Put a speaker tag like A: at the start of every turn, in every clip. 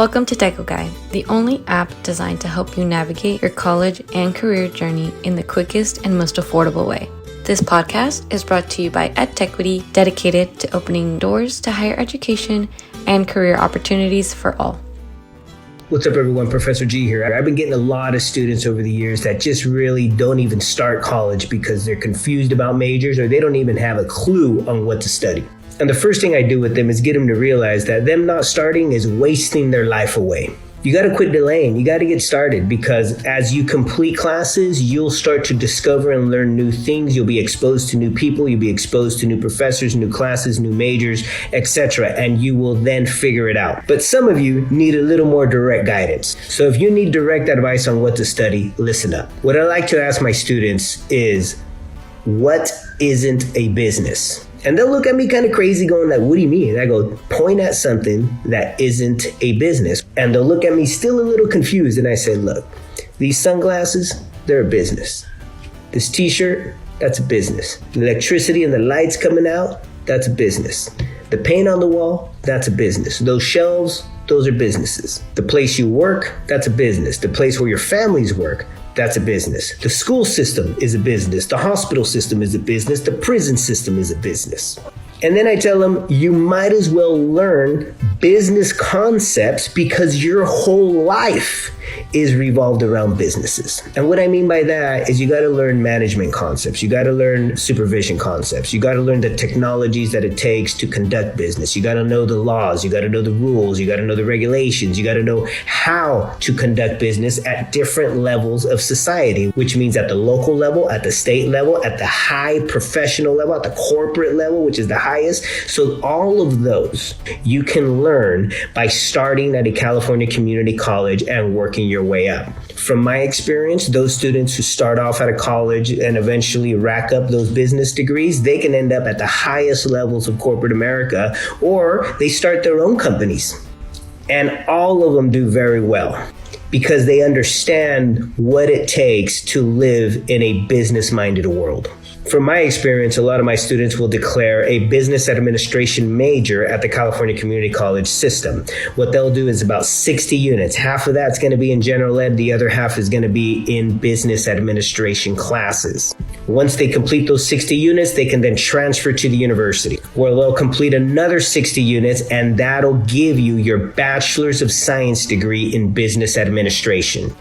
A: Welcome to Techo Guide, the only app designed to help you navigate your college and career journey in the quickest and most affordable way. This podcast is brought to you by EdTechity, dedicated to opening doors to higher education and career opportunities for all.
B: What's up, everyone? Professor G here. I've been getting a lot of students over the years that just really don't even start college because they're confused about majors or they don't even have a clue on what to study. And the first thing I do with them is get them to realize that them not starting is wasting their life away. You got to quit delaying. You got to get started, because as you complete classes, you'll start to discover and learn new things. You'll be exposed to new people. You'll be exposed to new professors, new classes, new majors, etc. And you will then figure it out. But some of you need a little more direct guidance. So if you need direct advice on what to study, listen up. What I like to ask my students is, what isn't a business? And they'll look at me kind of crazy going like, what do you mean? And I go, point at something that isn't a business. And they'll look at me still a little confused. And I say, look, these sunglasses, they're a business. This t-shirt, that's a business. The electricity and the lights coming out, that's a business. The paint on the wall, that's a business. Those shelves, those are businesses. The place you work, that's a business. The place where your families work, that's a business. The school system is a business. The hospital system is a business. The prison system is a business. And then I tell them, you might as well learn business concepts because your whole life is revolved around businesses. And what I mean by that is you got to learn management concepts. You got to learn supervision concepts. You got to learn the technologies that it takes to conduct business. You got to know the laws. You got to know the rules. You got to know the regulations. You got to know how to conduct business at different levels of society, which means at the local level, at the state level, at the high professional level, at the corporate level, which is the highest. So all of those you can learn by starting at a California community college and working your way up. From my experience, those students who start off at a college and eventually rack up those business degrees, they can end up at the highest levels of corporate America, or they start their own companies. And all of them do very well because they understand what it takes to live in a business-minded world. From my experience, a lot of my students will declare a business administration major at the California Community College system. What they'll do is about 60 units. Half of that's going to be in general ed. The other half is going to be in business administration classes. Once they complete those 60 units, they can then transfer to the university, where they'll complete another 60 units, and that'll give you your Bachelor's of Science degree in business administration.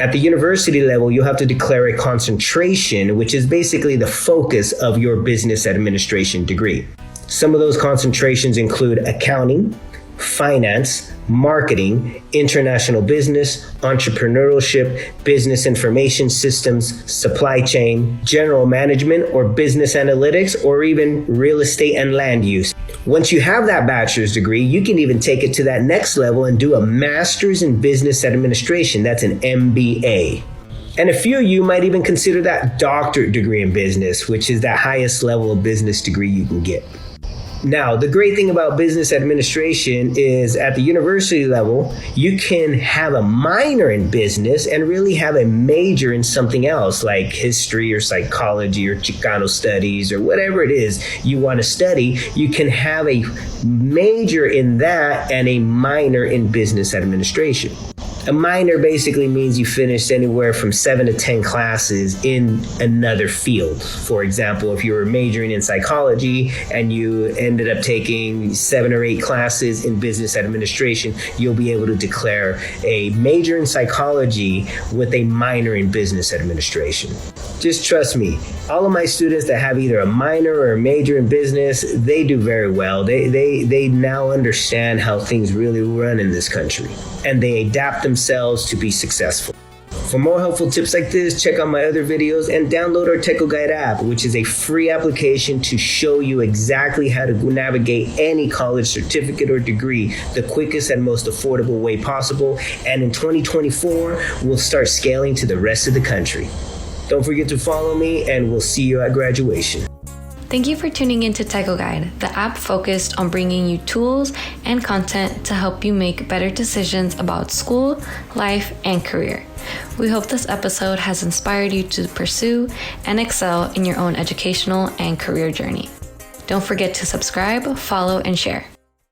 B: At the university level, you'll have to declare a concentration, which is basically the focus of your business administration degree. Some of those concentrations include accounting, finance, marketing, international business, entrepreneurship, business information systems, supply chain, general management, or business analytics, or even real estate and land use. Once you have that bachelor's degree, you can even take it to that next level and do a master's in business administration. That's an MBA. And a few of you might even consider that doctorate degree in business, which is the highest level of business degree you can get. Now, the great thing about business administration is at the university level, you can have a minor in business and really have a major in something else like history or psychology or Chicano studies or whatever it is you want to study. You can have a major in that and a minor in business administration. A minor basically means you finished anywhere from 7 to 10 classes in another field. For example, if you were majoring in psychology and you ended up taking 7 or 8 classes in business administration, you'll be able to declare a major in psychology with a minor in business administration. Just trust me, all of my students that have either a minor or a major in business, they do very well. They now understand how things really run in this country, and they adapt themselves to be successful. For more helpful tips like this, check out my other videos and download our Techo Guide app, which is a free application to show you exactly how to navigate any college certificate or degree the quickest and most affordable way possible. And in 2024, we'll start scaling to the rest of the country. Don't forget to follow me, and we'll see you at graduation.
A: Thank you for tuning into Techo Guide, the app focused on bringing you tools and content to help you make better decisions about school, life, and career. We hope this episode has inspired you to pursue and excel in your own educational and career journey. Don't forget to subscribe, follow, and share.